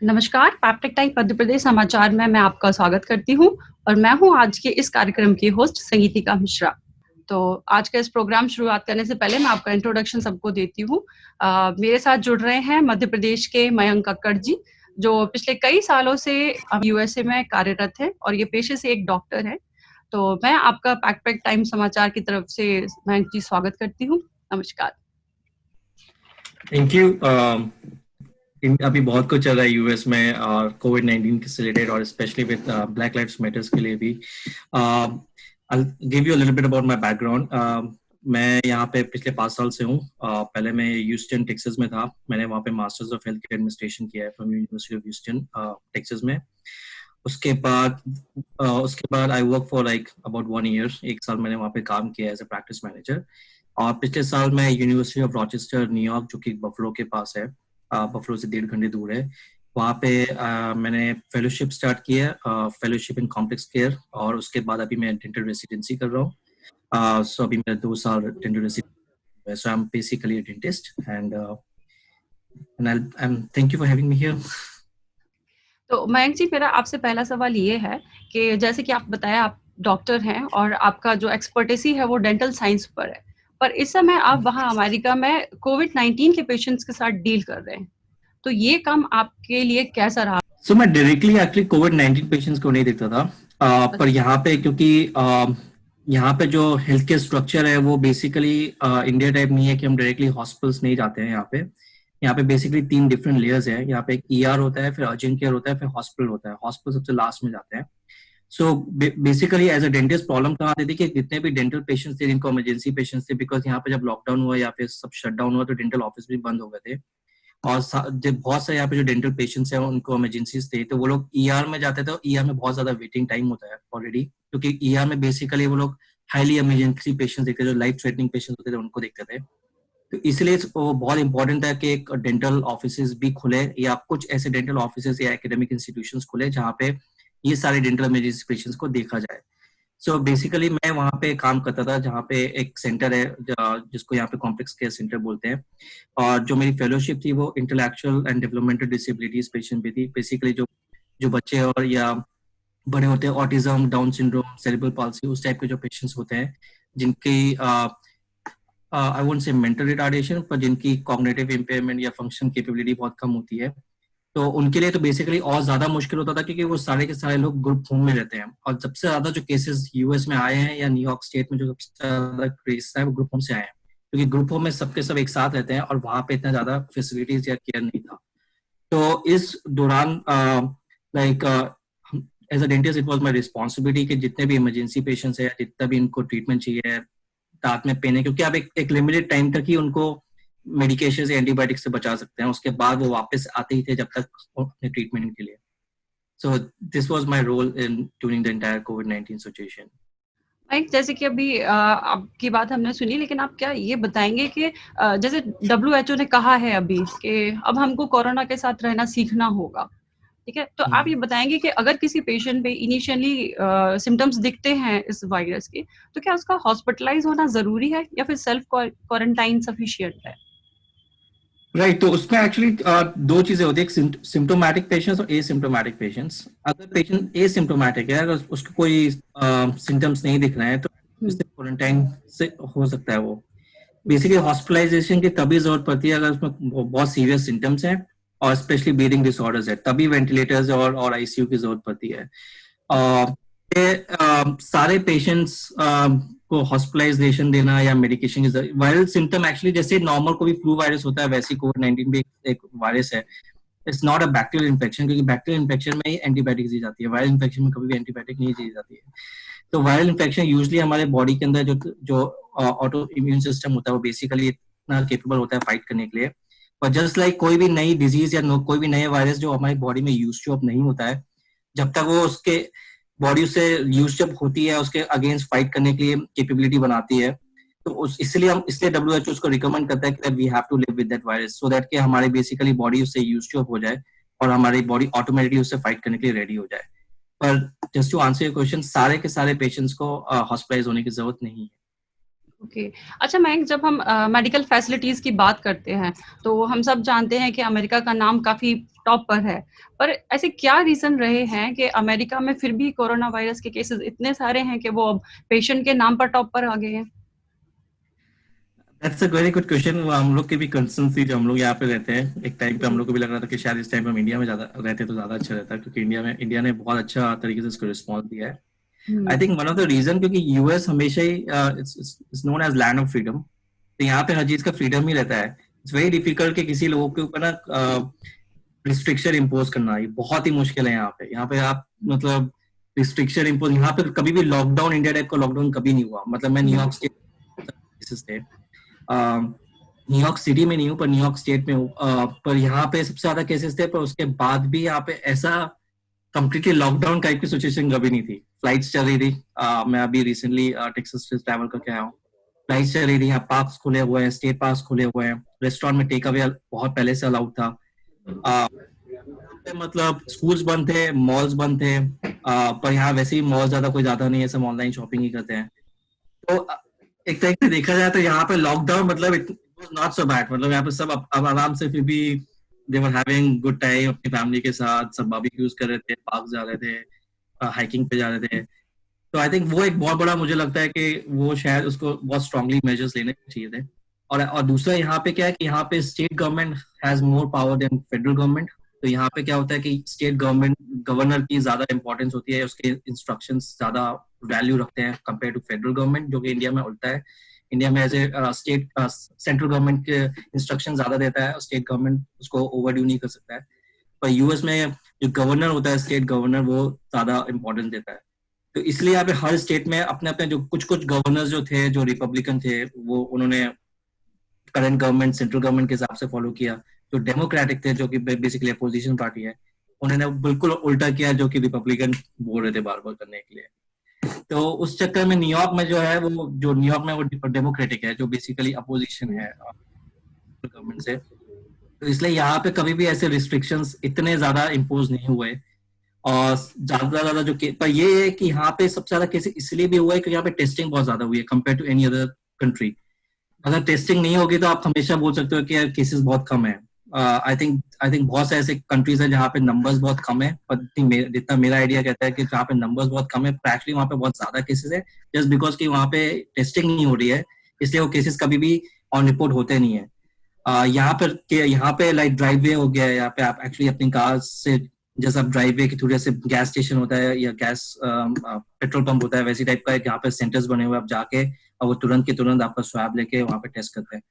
नमस्कार, peptic time Madhya Pradesh समाचार में मैं आपका स्वागत करती हूँ और मैं हूँ आज के इस कार्यक्रम की होस्ट संगीतिका मिश्रा। तो आज का इस प्रोग्राम शुरुआत करने से पहले मैं आपका इंट्रोडक्शन सबको देती हूँ। मेरे साथ जुड़ रहे हैं मध्य प्रदेश के मयंक कक्कड़ जी, जो पिछले कई सालों से यूएसए में कार्यरत है और ये पेशे से एक डॉक्टर है। तो मैं आपका पैप्टिक टाइम समाचार की तरफ से मयंक जी स्वागत करती हूँ। नमस्कार। Thank you. अभी बहुत कुछ चल रहा है यूएस में और कोविड-19 से रिलेटेड और specially with black lives matters के लिए भी। I'll give you a little bit about my background. मैं यहाँ पे पिछले 5 साल से हूँ। पहले मैं ह्यूस्टन टेक्सास में था। मैंने वहाँ पे masters of health care administration किया है from university of Houston Texas में। उसके बाद I work for like about 1 year. 1 साल मैंने वहाँ पे काम किया एज ए प्रैक्टिस मैनेजर। और पिछले साल मैं यूनिवर्सिटी ऑफ रॉचेस्टर न्यूयॉर्क, जो कि बफलो के पास है, बफलो से 1.5 घंटे दूर है, वहाँ पे मैंने फेलोशिप स्टार्ट किया, फेलोशिप इन कॉम्प्लेक्स केयर। और उसके बाद अभी मैं डेंटल रेसिडेंसी कर रहा हूँ। सो अभी मेरा 2 साल डेंटल रेसिडेंसी है। So I am basically a dentist and thank you for having me here. तो मयंक जी, मेरा आपसे पहला सवाल ये है कि जैसे कि आप बताया आप डॉक्टर हैं और आपका जो एक्सपर्टेसी है वो डेंटल साइंस पर है, पर इस समय आप वहाँ अमेरिका में कोविड-19 के पेशेंट्स के साथ डील कर रहे हैं, तो ये काम आपके लिए कैसा रहा? सो मैं डायरेक्टली एक्चुअली कोविड-19 पेशेंट्स को नहीं देखता था, पर यहाँ पे क्योंकि यहाँ पे जो हेल्थ केयर स्ट्रक्चर है वो बेसिकली इंडिया टाइप नहीं है कि हम डायरेक्टली हॉस्पिटल्स नहीं जाते हैं। यहाँ पे बेसिकली 3 डिफरेंट लेयर्स है। यहाँ पे एक ईआर होता है, फिर अर्जेंट केयर होता है, फिर हॉस्पिटल होता है। हॉस्पिटल सबसे लास्ट में जाते हैं। So basically as a dentist problem कहाँ आती थी कि जितने भी डेंटल पेशेंट्स थे, जिनको इमरजेंसी पेशेंट्स थे, बिकॉज यहाँ पे जब लॉकडाउन हुआ या फिर सब शट डाउन हुआ तो डेंटल ऑफिस भी बंद हो गए थे। और जब बहुत सारे यहाँ पे जो डेंटल पेशेंट्स हैं उनको इमरजेंसीज थे, तो वो लोग ईआर में जाते थे। ईआर में बहुत ज्यादा वेटिंग टाइम होता है ऑलरेडी, क्योंकि ईआर में बेसिकली वो लोग हाईली इमरजेंसी पेशेंट्स देखते थे, जो लाइफ थ्रेटनिंग पेशेंट्स होते थे उनको देखते थे। तो इसलिए वो बहुत इंपॉर्टेंट है कि एक डेंटल ऑफिस भी खुले या कुछ ऐसे डेंटल ऑफिस या एकेडमिक इंस्टीट्यूशंस खुले जहाँ पे ये सारे डेंटल इमरजेंसी पेशेंट्स को देखा जाए। सो बेसिकली मैं वहाँ पे काम करता था, जहाँ पे एक सेंटर है जिसको यहाँ पे कॉम्प्लेक्स केयर सेंटर बोलते हैं। और जो मेरी फेलोशिप थी वो intellectual and developmental disabilities patient भी थी। बेसिकली जो जो बच्चे और या बड़े होते हैं, autism, down syndrome, cerebral palsy, उस टाइप के जो पेशेंट्स होते हैं जिनकी I won't say mental retardation, पर जिनकी कॉग्निटिव इम्पेयरमेंट या फंक्शन कैपेबिलिटी बहुत कम होती है, तो उनके लिए तो बेसिकली और ज्यादा मुश्किल होता था, क्योंकि वो सारे के सारे लोग ग्रुप होम में रहते हैं। और सबसे ज्यादा जो केसेस यूएस में आए हैं या न्यूयॉर्क स्टेट में जो सबसे ज्यादा केसेस है वो ग्रुप होम से आए हैं, क्योंकि ग्रुप होम में सबके सब एक साथ रहते हैं और वहां पे इतना ज्यादा फैसिलिटीज या केयर नहीं था। तो इस दौरान like as a dentist it was my responsibility कि जितने भी इमरजेंसी पेशेंट्स है, जितना भी इनको ट्रीटमेंट चाहिए, दांत में पेन है, क्योंकि आप एक लिमिटेड टाइम तक ही उनको मेडिकेशन से, एंटीबायोटिक से बचा सकते हैं। उसके बाद वो वापस आते ही थे जब तक अपने ट्रीटमेंट के लिए। So this was my role in during the entire कोविड-19 सिचुएशन। जैसे कि अभी आपकी बात हमने सुनी, लेकिन आप क्या ये बताएंगे कि जैसे डब्ल्यूएचओ ने कहा है अभी कि अब हमको कोरोना के साथ रहना सीखना होगा, ठीक है? तो आप ये बताएंगे कि अगर किसी पेशेंट पे इनिशियली सिम्टम्स दिखते हैं इस वायरस के, तो क्या उसका हॉस्पिटलाइज होना जरूरी है या फिर सेल्फ क्वारंटाइन सफिशिएंट है? राइट, तो उसमें एक्चुअली 2 चीजें होती है, एक सिम्टोमेटिक पेशेंट्स और एसिम्टोमेटिक पेशेंट्स। अगर पेशेंट एसिम्टोमेटिक है, अगर उसको कोई सिम्टम्स नहीं दिख रहे हैं, तो क्वारंटाइन से हो सकता है। वो बेसिकली हॉस्पिटलाइजेशन की तभी जरूरत पड़ती है अगर उसमें बहुत सीरियस सिम्टम्स हैं और स्पेशली ब्रीदिंग डिसऑर्डर्स है, तभी वेंटिलेटर्स और आईसीयू की जरूरत पड़ती है। सारे पेशेंट्स को हॉस्पिटलाइजेशन देना या मेडिकेशन की वायरल सिम्टम एक्चुअली जैसे नॉर्मल कोई फ्लू वायरस होता है, वैसे कोविड-19 भी एक वायरस है। It's not a bacterial infection, क्योंकि बैक्टीरियल इन्फेक्शन में ही एंटीबायोटिक दी जाती है, वायरल इन्फेक्शन में कभी भी एंटीबायोटिक नहीं दी जाती है। तो वायरल इन्फेक्शन यूजुअली हमारे बॉडी के अंदर जो ऑटो इम्यून सिस्टम होता है वो बेसिकली इतना केपेबल होता है फाइट करने के लिए। पर जस्ट लाइक कोई भी नई डिजीज या कोई भी नए वायरस जो हमारी बॉडी में यूज टू अप नहीं होता है, जब तक वो उसके बॉडी से यूज जब होती है उसके अगेंस्ट फाइट करने के लिए कैपेबिलिटी बनाती है, तो इसलिए डब्ल्यूएचओ उसको रिकमेंड करता है कि we have to live with that virus, so that कि हमारी बेसिकली बॉडी उससे यूज टू अप हो जाए और हमारी बॉडी ऑटोमेटिकली उससे फाइट करने के लिए रेडी हो जाए। पर just to answer your question, सारे के सारे पेशेंट्स को हॉस्पिटलाइज होने की जरूरत नहीं है। ओके। अच्छा मयंक, जब हम मेडिकल फैसिलिटीज की बात करते हैं तो हम सब जानते हैं कि अमेरिका का नाम काफी टॉप पर है, पर ऐसे क्या रीजन रहे हैं कि अमेरिका में फिर भी कोरोना वायरस के केसेस इतने सारे हैं कि वो अब पेशेंट के नाम पर टॉप पर आ गए हैं? That's a very good question. हम लोग की भी कंसर्न थी जब हम लोग यहाँ पे रहते हैं। एक टाइम पे हम जी। लोग को भी लग रहा था कि शायद इस टाइम पे हम इंडिया में ज्यादा रहते तो ज्यादा अच्छा रहता, क्योंकि इंडिया ने बहुत अच्छा तरीके से इसको रिस्पॉन्स दिया है। I hmm. Think one of the reason, क्योंकि यूएस हमेशा ही it's known as land of freedom. तो यहाँ पे हर चीज का फ्रीडम ही रहता है। इट्स वेरी डिफिकल्ट कि किसी लोगों के ऊपर ना रिस्ट्रिक्शन इम्पोज करना, ये बहुत ही मुश्किल है। यहाँ पे आप मतलब रिस्ट्रिक्शन इम्पोज, यहाँ पे कभी भी लॉकडाउन, इंडिया टाइप का लॉकडाउन कभी नहीं हुआ। मतलब मैं न्यूयॉर्क स्टेट केसेस थे, न्यूयॉर्क सिटी में नहीं हूँ पर न्यूयॉर्क स्टेट में हूँ, पर यहाँ पे सबसे ज्यादा केसेस थे, पर उसके बाद भी यहाँ पे ऐसा कंप्लीटली लॉकडाउन टाइप की सिचुएशन कभी नहीं थी। फ्लाइट्स चल रही थी। मैं अभी रिसेंटली टेक्सास से ट्रैवल करके आया हूँ। फ्लाइट्स चल रही थी, यहाँ पार्क्स खुले हुए हैं, स्टेट पार्क्स खुले हुए हैं, रेस्टोरेंट में टेक अवे बहुत पहले से अलाउड था। अ, मतलब स्कूल्स बंद थे, मॉल्स बंद थे, पर यहाँ वैसे ही मॉल ज्यादा कोई जाता नहीं है, सब ऑनलाइन शॉपिंग ही करते हैं। तो एक तरीके से देखा जाए तो यहाँ पे लॉकडाउन मतलब it was not so bad. मतलब यहाँ पे सब अब आराम से फिर भी दे वर हैविंग गुड टाइम अपनी फैमिली के साथ, सब बारबेक्यूज कर रहे थे, पार्क जा रहे थे, हाइकिंग पे जा रहे थे। तो आई थिंक वो एक बहुत बड़ा, मुझे लगता है कि वो शायद उसको बहुत स्ट्रांगली मेजर्स लेने चाहिए थे। और दूसरा यहाँ पे क्या है कि यहाँ पे state government has more power than federal government. तो यहाँ पे क्या होता है कि स्टेट गवर्नमेंट गवर्नर की ज्यादा इंपॉर्टेंस होती है, उसके इंस्ट्रक्शंस ज्यादा वैल्यू रखते हैं कंपेयर टू फेडरल गवर्नमेंट, जो कि इंडिया में उल्टा है। इंडिया में ऐसे स्टेट सेंट्रल गवर्नमेंट के इंस्ट्रक्शन ज्यादा देता है और स्टेट गवर्नमेंट उसको ओवरड्यू नहीं कर सकता है। पर यूएस में जो गवर्नर होता है, स्टेट गवर्नर, वो ज्यादा इंपॉर्टेंस देता है। तो इसलिए यहाँ पे हर स्टेट में अपने अपने जो कुछ कुछ गवर्नर्स जो थे, जो रिपब्लिकन थे, वो उन्होंने करंट गवर्नमेंट सेंट्रल गवर्नमेंट के हिसाब से फॉलो किया। जो डेमोक्रेटिक थे, जो कि बेसिकली अपोजिशन पार्टी है, उन्होंने बिल्कुल उल्टा किया जो कि रिपब्लिकन बोल रहे थे बार बार करने के लिए। तो उस चक्कर में न्यूयॉर्क में जो है, वो जो न्यूयॉर्क में वो डेमोक्रेटिक है, जो बेसिकली अपोजिशन है गवर्नमेंट से। तो इसलिए यहाँ पे कभी भी ऐसे रिस्ट्रिक्शंस इतने ज्यादा इम्पोज नहीं हुए। और ज्यादा जो पर ये है कि यहाँ पे सबसे ज्यादा केसेस इसलिए भी हुआ है क्योंकि यहाँ पे टेस्टिंग बहुत ज्यादा हुई है compare to any other country. अगर टेस्टिंग नहीं होगी तो आप हमेशा बोल सकते हो कि यार केसेस बहुत कम है। आई थिंक बहुत से ऐसे कंट्रीज है जहाँ पे नंबर्स बहुत कम है, पर जितना मेरा आइडिया कहता है कि जहाँ पे नंबर्स बहुत कम है, एक्चुअली वहाँ पे बहुत ज्यादा केसेस है, जस्ट बिकॉज कि वहाँ पे टेस्टिंग नहीं हो रही है, इसलिए वो केसेस कभी भी ऑन रिपोर्ट होते नहीं है। यहाँ पे लाइक ड्राइववे हो गया है, यहाँ पे आप एक्चुअली अपनी कार से, जैसा आप ड्राइववे के थ्रू, जैसे गैस स्टेशन होता है या गैस पेट्रोल पंप होता है, वैसी टाइप का यहाँ पे सेंटर्स बने हुए, आप जाके और वो तुरंत के तुरंत आपका स्वैब लेके वहाँ पे टेस्ट करते हैं।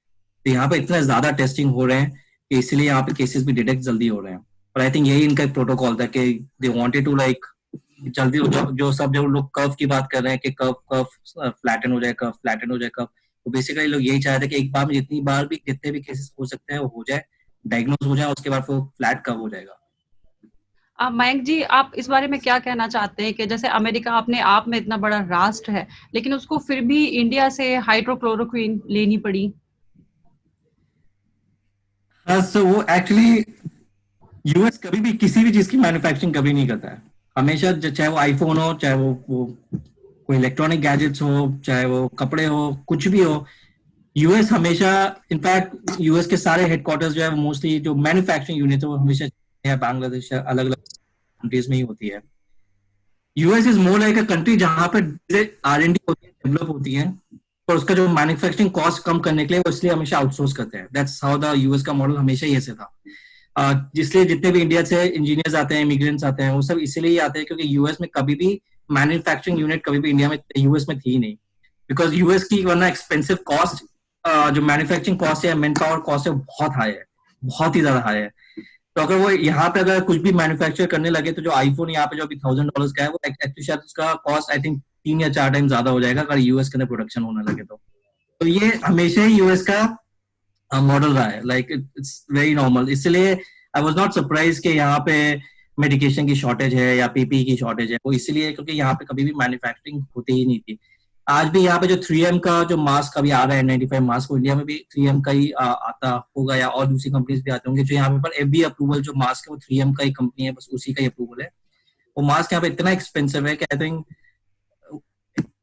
तो यहाँ पे इतना ज्यादा टेस्टिंग हो रहे हैं कि इसलिए यहाँ पे केसेस भी डिटेक्ट जल्दी हो रहे हैं। और आई थिंक यही इनका एक प्रोटोकॉल था कि दे वांटेड टू लाइक जल्दी, जो सब जो लोग कर्व की बात कर रहे हैं कि कर्व कर्व फ्लैटन हो जाए, कर्व फ्लैटन हो जाए, कर्व, तो बेसिकली लोग यही चाहते हैं कि एक बार में जितनी बार भी जितने भी केसेस हो सकते हैं वो हो जाए, डायग्नोज हो जाए, उसके बाद वो फ्लैट कर्व हो जाएगा। मयंक जी, आप इस बारे में क्या कहना चाहते हैं कि जैसे अमेरिका अपने आप में इतना बड़ा राष्ट्र है, लेकिन उसको फिर भी इंडिया से हाइड्रोक्लोरोक्विन लेनी पड़ी? हाँ, सो वो एक्चुअली यूएस कभी भी किसी भी चीज की मैन्युफैक्चरिंग कभी नहीं करता है। हमेशा चाहे वो आईफोन हो, चाहे वो कोई इलेक्ट्रॉनिक गैजेट्स हो, चाहे वो कपड़े हो, कुछ भी हो, यूएस हमेशा, इनफैक्ट यूएस के सारे हेडक्वार्टर्स जो है वो मोस्टली जो मैन्युफैक्चरिंग यूनिट है वो हमेशा या बांग्लादेश या अलग अलग कंट्रीज में ही होती है। US is more like a country जहां पर आर एंड डी होती है, डेवलप होती है, पर उसका जो मैन्युफैक्चरिंग कॉस्ट कम करने के लिए वो इसलिए हमेशा आउटसोर्स करते हैं। दैट्स हाउ द यूएस का मॉडल हमेशा ही ऐसे था। जिसलिए जितने भी इंडिया से इंजीनियर्स आते हैं, इमिग्रेंट्स आते हैं, वो सब इसीलिए आते हैं क्योंकि यूएस में कभी भी मैन्युफैक्चरिंग यूनिट कभी भी इंडिया में, यूएस में थी ही नहीं। बिकॉज यूएस की वरना एक्सपेंसिव कॉस्ट, जो मैन्युफैक्चरिंग कॉस्ट है, मैन पावर कॉस्ट है, बहुत हाई है, बहुत ही ज्यादा हाई है। तो अगर वो यहाँ पे अगर कुछ भी मैन्युफैक्चर करने लगे तो जो आईफोन यहाँ पे जो अभी $1000 का है, वो एक्चुअली शायद उसका कॉस्ट आई थिंक 3 या 4 टाइम ज्यादा हो जाएगा अगर यूएस के अंदर प्रोडक्शन होने लगे तो ये हमेशा ही यूएस का मॉडल रहा है, लाइक इट्स वेरी नॉर्मल। इसलिए आई वाज नॉट सरप्राइज कि यहाँ पे मेडिकेशन की शॉर्टेज है या पीपी की शॉर्टेज है, वो इसलिए क्योंकि यहाँ पे कभी भी मैन्युफैक्चरिंग होती ही नहीं थी। आज भी यहाँ पे जो 3M का जो मास्क अभी आ रहा है, 95 मास्क, इंडिया में भी 3M का ही आता होगा या और दूसरी कंपनीज भी आते होंगे। जो यहाँ पे पर एफडीए अप्रूवल जो मास्क है वो 3M का ही कंपनी है, बस उसी का ही अप्रूवल है। वो मास्क यहाँ पे इतना एक्सपेंसिव है कि आई थिंक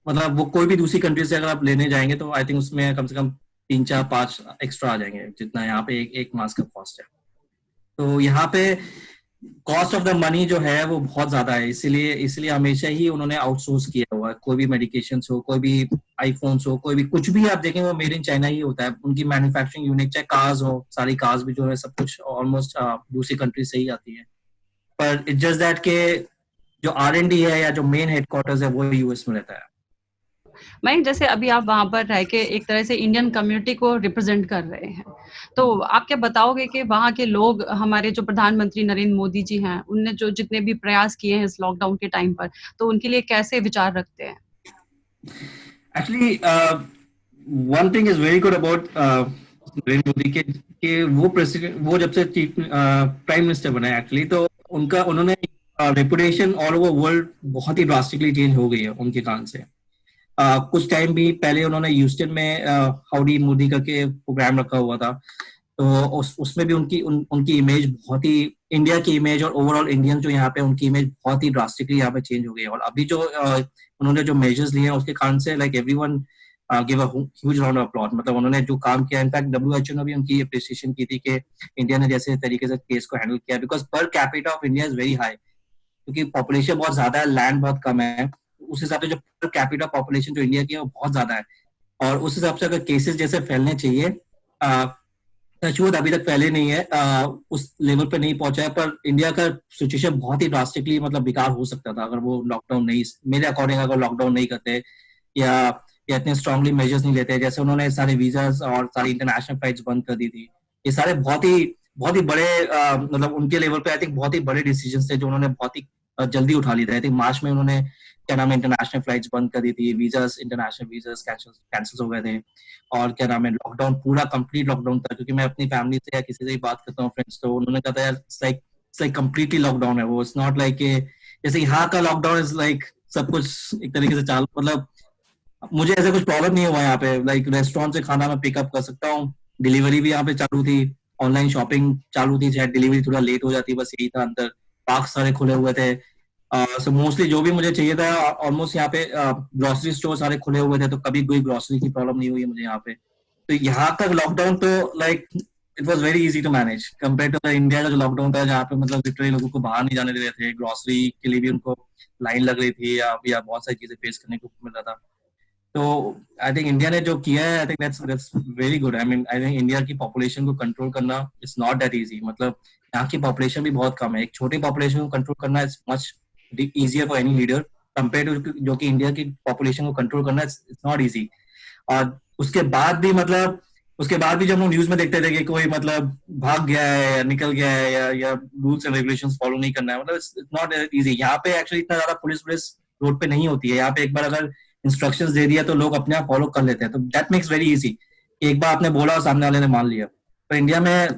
मतलब वो कोई भी दूसरी कंट्री से अगर आप लेने जाएंगे तो आई थिंक उसमें कम से कम 3 4 5 एक्स्ट्रा आ जाएंगे, जितना यहाँ पे एक मास्क का कॉस्ट है। तो यहाँ पे कॉस्ट ऑफ द मनी जो है वो बहुत ज्यादा है, इसीलिए इसलिए हमेशा ही उन्होंने आउटसोर्स किया हुआ है। कोई भी मेडिकेशन हो, कोई भी आईफोन्स हो, कोई भी कुछ भी आप देखें वो मेड इन चाइना ही होता है। उनकी मैन्युफैक्चरिंग यूनिट, चाहे कार्स हो, सारी कार्स भी जो है सब कुछ ऑलमोस्ट दूसरी कंट्री से ही आती है। पर इट्स जस्ट दैट के जो R&D है या जो मेन हेडक्वार्टर्स है वो यूएस में रहता है। मयंक, जैसे अभी आप वहां पर रह के एक तरह से इंडियन कम्युनिटी को रिप्रेजेंट कर रहे हैं, तो आप क्या बताओगे कि वहां के लोग, हमारे जो प्रधानमंत्री नरेंद्र मोदी जी हैं, उनने जो जितने भी प्रयास किए हैं इस लॉकडाउन के टाइम पर, तो उनके लिए कैसे विचार रखते हैं? Actually one thing is very good about Narendra Modi के वो प्रेसिडेंट, वो जब से चीफ प्राइम मिनिस्टर बने एक्चुअली, तो उन्होंने रेपुटेशन ऑल ओवर वर्ल्ड बहुत ही ड्रास्टिकली चेंज हो गई है उनके कारण से। कुछ टाइम भी पहले उन्होंने ह्यूस्टन में हाउडी मोदी का के प्रोग्राम रखा हुआ था, तो उसमें भी उनकी इमेज बहुत ही, इंडिया की इमेज और ओवरऑल इंडियन जो यहाँ पे उनकी इमेज बहुत ही ड्रास्टिकली यहाँ पे चेंज हो गई है। और अभी जो उन्होंने जो मेजर्स लिए हैं उसके कारण से like everyone give a huge round of applause. मतलब उन्होंने जो काम किया, इनफैक्ट WHO ने भी उनकी अप्रिसिएशन की थी कि इंडिया ने जैसे तरीके से केस को हैंडल किया, because per capita of India is very high, क्योंकि पॉपुलेशन बहुत ज्यादा है, लैंड बहुत कम है। उस हिसाब से जो पर कैपिटा पॉपुलेशन जो इंडिया की है वो बहुत ज्यादा है, और उस हिसाब से अगर केसेस जैसे फैलने चाहिए, टचवुड अभी तक फैले नहीं है, उस लेवल पे नहीं पहुंचा है। पर इंडिया का सिचुएशन बहुत ही ड्रास्टिकली मतलब बेकार हो सकता था अगर वो लॉकडाउन नहीं, मेरे अकॉर्डिंग अगर लॉकडाउन नहीं करते या इतने स्ट्रांगली मेजर्स नहीं लेते। जैसे उन्होंने सारे वीजास और सारी इंटरनेशनल फ्लाइट्स बंद कर दी थी, ये सारे बहुत ही बड़े मतलब उनके लेवल पे आई थिंक बहुत ही बड़े डिसीजन थे जो उन्होंने बहुत ही जल्दी उठा ली थे। आई थिंक मार्च में उन्होंने क्या नाम है इंटरनेशनल फ्लाइट्स बंद कर दी थी, इंटरनेशनल वीजास कैंसिल हो गए थे, और क्या नाम है लॉकडाउन पूरा कंप्लीट लॉकडाउन था। क्योंकि मैं अपनी फैमिली से या किसी से भी बात करता हूँ फ्रेंड्स, तो उन्होंने कहा था यार इट्स लाइक कंप्लीटली लॉकडाउन है वो, इट्स नॉट लाइक जैसे यहाँ का लॉकडाउन इज लाइक सब कुछ एक तरीके से चालू, मतलब मुझे ऐसा कुछ प्रॉब्लम नहीं हुआ यहाँ पे। लाइक रेस्टोरेंट से खाना मैं पिकअप कर सकता हूँ, डिलीवरी भी यहाँ पे चालू थी, ऑनलाइन शॉपिंग चालू थी, शायद डिलीवरी थोड़ा लेट हो जाती, बस यही था अंदर। पार्क सारे खुले हुए थे, सो मोस्टली जो भी मुझे चाहिए था ऑलमोस्ट यहाँ पे ग्रोसरी स्टोर सारे खुले हुए थे, तो कभी कोई ग्रोसरी की प्रॉब्लम नहीं हुई मुझे यहाँ पे। तो यहाँ तक लॉकडाउन तो like it was very easy to manage compare to India का जो लॉकडाउन था, जहाँ पे मतलब लिटरली लोगों को बाहर नहीं जाने दे रहे थे, ग्रोसरी के लिए भी उनको लाइन लग रही थी या बहुत सारी चीजें फेस करने को मिल रहा था। तो आई थिंक इंडिया ने जो किया है, I think that's very good. I mean I think India की पॉपुलेशन को कंट्रोल करना इट्स नॉट दैट इजी। मतलब यहाँ की पॉपुलेशन भी बहुत कम है, एक छोटी पॉपुलेशन को कंट्रोल करना is much easier for any leader compared to जो कि इंडिया की पॉपुलेशन को कंट्रोल करना इट्स नॉट इजी। और उसके बाद भी मतलब उसके बाद भी जब हम न्यूज में देखते थे कि कोई मतलब भाग गया है या निकल गया है या रूल्स एंड रेगुलेशंस फॉलो नहीं करना है, मतलब इट्स नॉट इजी। यहाँ पे एक्चुअली इतना ज्यादा पुलिस रोड पे नहीं होती है। यहाँ पे एक बार अगर इंस्ट्रक्शंस दे दिया तो लोग अपने आप फॉलो कर लेते हैं, तो दैट मेक्स वेरी इजी। एक बार आपने बोला और सामने वाले ने मान लिया। पर इंडिया में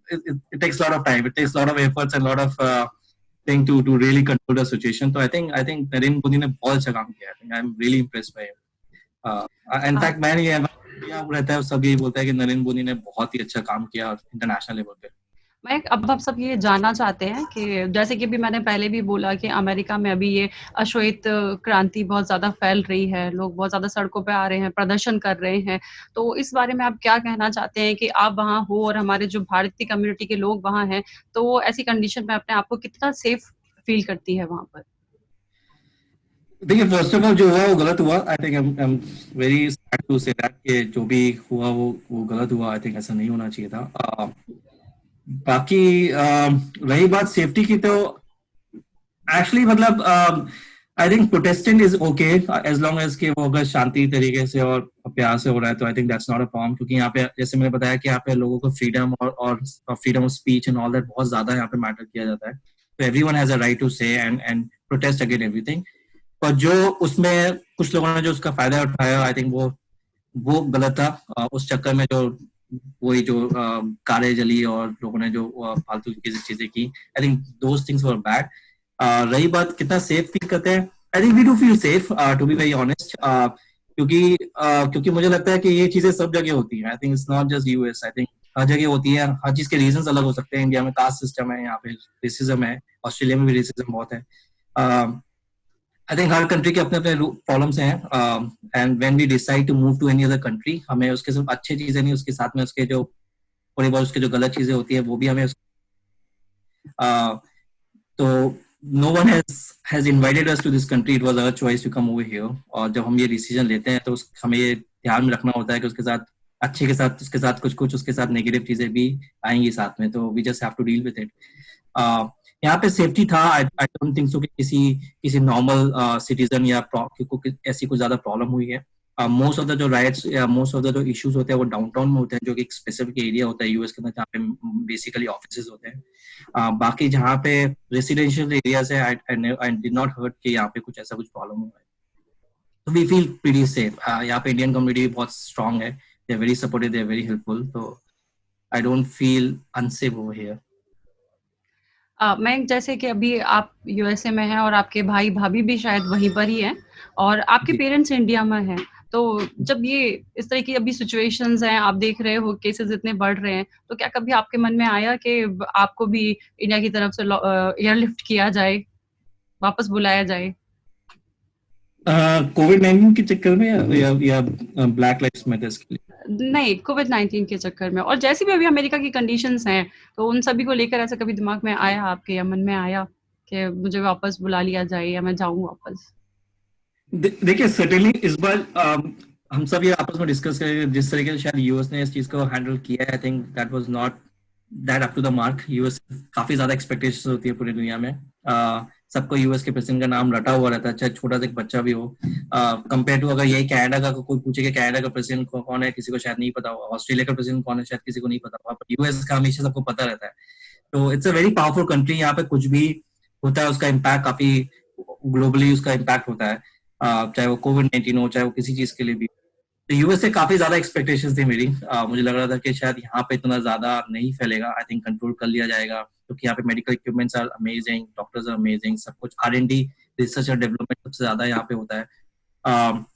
it takes a lot of time, it takes a lot of efforts and a lot of thing to really control the situation. So I think Narendra Modi ने बहुत अच्छा काम किया है। I think I'm really impressed by him. In fact मैं ये रहता है सब यही बोलता है कि नरेंद्र मोदी ने बहुत ही अच्छा काम किया इंटरनेशनल लेवल पे। मैं अब आप सब ये जानना चाहते हैं कि जैसे कि भी मैंने पहले भी बोला कि अमेरिका में अभी ये अश्वेत क्रांति बहुत ज्यादा फैल रही है, लोग बहुत ज्यादा सड़कों पे आ रहे हैं, प्रदर्शन कर रहे हैं, तो इस बारे में आप क्या कहना चाहते हैं कि आप वहाँ हो और हमारे जो भारतीय कम्युनिटी के लोग वहाँ हैं, तो वो ऐसी कंडीशन में अपने आप को कितना सेफ फील करती है वहाँ पर? देखिए फर्स्ट ऑफ ऑल जो हुआ वो गलत हुआ। I think I am very sad to say that कि जो भी हुआ वो गलत हुआ। आई थिंक ऐसा नहीं होना चाहिए था। बाकी रही बात सेफ्टी की, तो एक्चुअली मतलब I think protesting is okay as long as कि वो अगर शांति तरीके से और प्यार से हो रहा है, तो I think that's not a problem. क्योंकि यहाँ पे जैसे मैंने बताया कि यहाँ पे लोगों को फ्रीडम और freedom of speech and all that बहुत ज्यादा यहाँ पे मैटर किया जाता है। तो everyone has a right to say and protest against everything. पर जो उसमें कुछ लोगों ने जो उसका फायदा उठाया, आई थिंक वो गलत था। उस चक्कर में जो वही जो कारें जली और लोगों ने जो फालतू की चीजें की, I think those things were bad. रही बात कितना सेफ फील करते हैं, I think we do feel safe to be very honest. क्योंकि मुझे लगता है कि ये चीजें सब जगह होती हैं। I think it's not just US, I think हर जगह होती है। हर चीज के रीजंस अलग हो सकते हैं। इंडिया में कास्ट सिस्टम है, यहाँ पे रेसिज्म है, ऑस्ट्रेलिया में भी रेसिज्म बहुत है। आई थिंक हर कंट्री के अपने अपने प्रॉब्लम्स हैं, and when we decide to move to any other country, हमें उसके सिर्फ अच्छी चीजें नहीं, उसके साथ में उसके जो थोड़ी बहुत उसके जो गलत चीजें होती है वो भी हमें तो no one has invited us to this country, it was our choice to come over here. और जब हम ये डिसीजन लेते हैं तो हमें ये ध्यान में रखना होता है कि उसके साथ अच्छे के साथ उसके साथ कुछ कुछ उसके साथ नेगेटिव चीजें भी आएंगी साथ में, तो we just have to deal with it. यहाँ पे सेफ्टी था, आई डोंट थिंक सो कि किसी किसी नॉर्मल सिटीजन या को ऐसी कोई ज्यादा प्रॉब्लम हुई है। मोस्ट ऑफ द जो राइट्स या मोस्ट ऑफ द जो इश्यूज होते हैं वो डाउनटाउन में होते हैं, जो कि एक स्पेसिफिक एरिया होता है यूएस के अंदर जहाँ पे बेसिकली ऑफिसेज होते हैं। बाकी जहाँ पे रेसिडेंशियल एरियाज है, आई डिड नॉट हर्ट कि यहाँ पे कुछ ऐसा कुछ प्रॉब्लम हुआ है। तो वी फील प्रीटी सेफ। यहाँ पे इंडियन कम्युनिटी बहुत स्ट्रांग है, they are very supportive, they are very helpful, तो I don't feel unsafe over here. मैं जैसे कि अभी आप यूएसए में हैं और आपके भाई भाभी भी शायद वहीं पर ही हैं और आपके पेरेंट्स इंडिया में हैं, तो जब ये इस तरह की अभी सिचुएशंस हैं, आप देख रहे हो केसेस इतने बढ़ रहे हैं, तो क्या कभी आपके मन में आया कि आपको भी इंडिया की तरफ से एयरलिफ्ट किया जाए, वापस बुलाया जाए? कोविड-19 के चक्कर में या ब्लैक लाइव्स मैटर्स के लिए? नहीं, कोविड-19 के चक्कर में, और जैसे भी अभी अमेरिका की कंडीशंस हैं, तो उन सभी को लेकर ऐसा कभी दिमाग में आया आपके या मन में आया कि मुझे वापस बुला लिया जाए या मैं जाऊं वापस? देखिए सर्टेनली इस बार हम सब ये आपस में डिस्कस करें, जिस तरीके से शायद यूएस ने इस चीज को हैंडल किया है, I think that was not that up to the mark. US काफी ज्यादा एक्सपेक्टेशंस होती है पूरी दुनिया में। सबको यूएस के प्रेसिडेंट का नाम रटा हुआ रहता है, चाहे छोटा सा एक बच्चा भी हो। कंपेयर टू अगर यही कनाडा का कोई पूछे कि कनाडा का प्रेसिडेंट कौन है, किसी को शायद नहीं पता होगा। ऑस्ट्रेलिया का प्रेसिडेंट कौन है, शायद किसी को नहीं पता होगा, पर यूएस का हमेशा सबको पता रहता है। तो it's a very powerful country. यहाँ पे कुछ भी होता है उसका इम्पैक्ट काफी ग्लोबली उसका इम्पैक्ट होता है, चाहे वो कोविड-19 हो, चाहे वो किसी चीज के लिए भी। तो यूएस से काफी ज्यादा एक्सपेक्टेशंस थी मेरी। मुझे लग रहा था कि शायद यहाँ पे इतना ज्यादा नहीं फैलेगा, आई थिंक कंट्रोल कर लिया जाएगा, क्योंकि यहाँ पे medical equipments are amazing, doctors are amazing, सब कुछ R&D रिसर्च और डेवलपमेंट सबसे ज्यादा यहाँ पे होता है।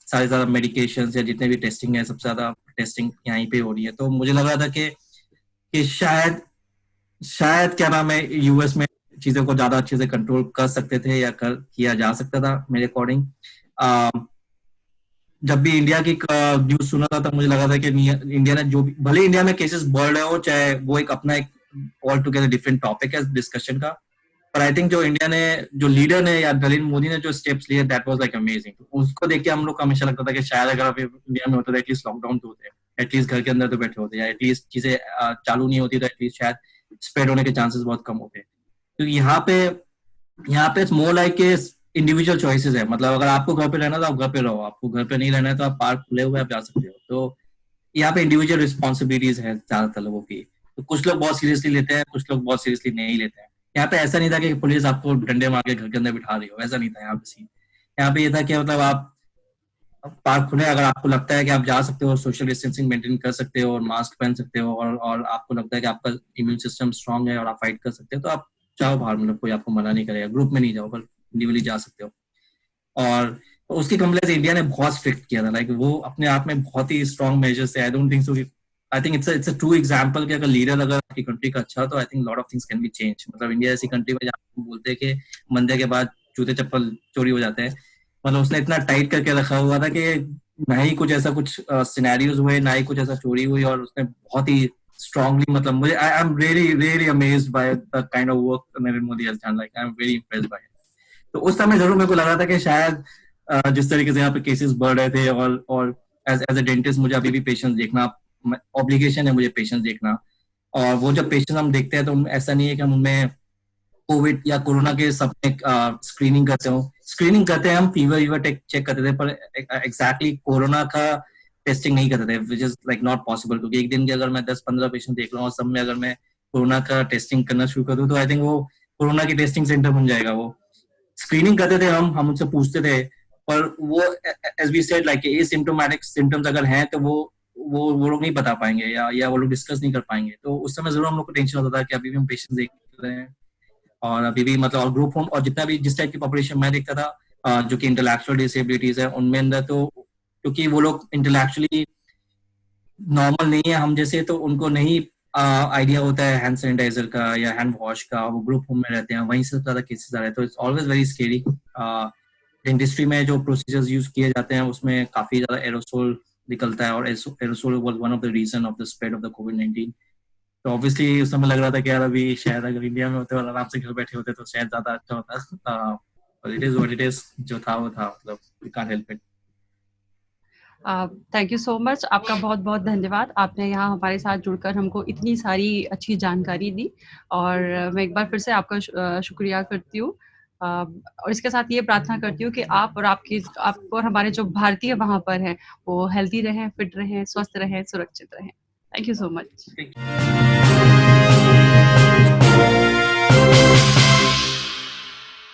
सारे ज्यादा मेडिकेशन या जितने भी टेस्टिंग है, सबसे ज्यादा टेस्टिंग यहीं पे हो रही है। तो मुझे लग रहा था कि शायद क्या नाम है, यूएस में चीजों को ज्यादा अच्छे से कंट्रोल कर सकते थे या किया जा सकता था मेरे अकॉर्डिंग। जब भी इंडिया की न्यूज सुना था तब मुझे लगा था कि इंडिया ने जो भी, भले इंडिया में केसेस बढ़ रहे हो, चाहे वो एक अपना एक ऑल टुगेदर डिफरेंट टॉपिक है डिस्कशन का, पर आई थिंक जो इंडिया ने, जो लीडर ने या नरेंद्र मोदी ने जो स्टेप्स लिए, दैट वाज लाइक अमेजिंग। उसको देख के हम लोग को हमेशा लगता था कि शायद अगर अभी इंडिया में होता था, एटलीस्ट लॉकडाउन तो होते, एटलीस्ट घर के अंदर तो बैठे होते, या एटलीस्ट चीजें चालू नहीं होती, तो एटलीस्ट शायद स्प्रेड होने के चांसेस बहुत कम होते। क्योंकि यहाँ पे it's more like individual choices है। मतलब अगर आपको घर पे रहना तो आप घर पे रहो, आपको घर पे नहीं रहना है तो आप पार्क खुले हुए आप जा सकते हो। तो यहाँ पे इंडिविजुअल रिस्पॉन्सिबिलिटीज है ज्यादातर लोगों की। तो कुछ लोग बहुत सीरियसली लेते हैं, कुछ लोग बहुत सीरियसली नहीं लेते हैं। यहाँ पे ऐसा नहीं था कि पुलिस आपको डंडे मार के घर के अंदर बिठा रही हो, ऐसा नहीं था यहाँ पे सीन। यहाँ पे ये था कि मतलब आप पार्क खुले, अगर आपको लगता है कि आप जा सकते हो, सोशल डिस्टेंसिंग मेंटेन कर सकते हो और मास्क पहन सकते हो, और आपको लगता है कि आपका इम्यून सिस्टम स्ट्रांग है और आप फाइट कर सकते हो, तो आप जाओ बाहर, मतलब कोई आपको मना नहीं करेगा। ग्रुप में नहीं जाओ, पर इंडिविजुअली जा सकते हो। और उसकी कंप्लेंस इंडिया ने बहुत स्ट्रिक्ट किया था, लाइक वो अपने आप में बहुत ही स्ट्रॉन्ग मेजर्स है। I don't think so, I think it's a true example कि अगर लीडर अगर आपकी कंट्री का अच्छा, तो I think lot of things can be change. मतलब इंडिया ऐसी कंट्री में जहाँ बोलते हैं कि मंदे के बाद जूते चप्पल चोरी हो जाते हैं, मतलब उसने इतना टाइट करके रखा हुआ था कि ना ही कुछ ऐसा कुछ सिनेरियोज हुए, ना ही कुछ ऐसा चोरी हुई, और उसने बहुत ही स्ट्रांगली, मतलब मुझे I am really amazed by the kind of work Narendra Modi has done, like I am very impressed by. तो उस समय जरूर मेरे को लगा था कि शायद जिस तरीके से यहाँ पे केसेस बढ़ रहे थे, और एज अ डेंटिस्ट मुझे अभी भी पेशेंट्स देखना ऑब्लिगेशन है, मुझे पेशेंट्स देखना। और वो जब पेशेंट्स हम देखते हैं तो ऐसा नहीं है कि हम उनमें कोविड या कोरोना के सब स्क्रीनिंग करते हैं हम, फीवर चेक करते थे, पर एग्जैक्टली कोरोना का टेस्टिंग नहीं करते थे, which is like not possible. क्योंकि एक दिन के अगर मैं 10-15 पेशेंट देख रहा हूँ और सब में अगर मैं कोरोना का टेस्टिंग करना शुरू कर दूं, तो आई थिंक वो कोरोना की टेस्टिंग सेंटर बन जाएगा। वो स्क्रीनिंग करते थे हम उनसे पूछते थे, पर वो as we said like asymptomatic symptoms अगर हैं तो वो लोग नहीं बता पाएंगे, या वो लोग डिस्कस नहीं कर पाएंगे। तो उस समय जरूर हम लोग को टेंशन होता था कि अभी भी हम पेशेंट देख रहे हैं, और अभी भी मतलब, और ग्रुप होम और जितना भी जिस टाइप की पॉपुलेशन मैं देखता था, जो कि इंटेलेक्चुअल डिसेबिलिटीज है उनमें अंदर, तो क्योंकि वो लोग इंटेलेक्चुअली नॉर्मल नहीं है हम जैसे, तो उनको नहीं आइडिया होता है हैंड सैनिटाइजर का या हैंड वॉश का। वो ग्रुप होम में रहते हैं, वहीं से ज्यादा केसेस आ रहे हैं, तो it's always very scary. Industry में जो प्रोसीजर्स यूज किए जाते हैं उसमें काफी ज्यादा एरोसोल निकलता है, और aerosol was one of the reason of the spread of the कोविड-19। तो ऑब्वियसली उस समय लग रहा था कि यार अभी शायद अगर इंडिया में होते और आराम से घर बैठे होते तो शायद ज्यादा अच्छा होता। It is what it is, जो था वो था, मतलब we can't help it. Thank you so much, आपका बहुत बहुत धन्यवाद। आपने यहाँ हमारे साथ जुड़कर हमको इतनी सारी अच्छी जानकारी दी, और मैं एक बार फिर से आपका शुक्रिया करती हूँ। और इसके साथ ये प्रार्थना करती हूँ कि आप और हमारे जो भारतीय वहाँ पर हैं वो हेल्दी रहें, फिट रहें, स्वस्थ रहें, सुरक्षित रहें। Thank you so much.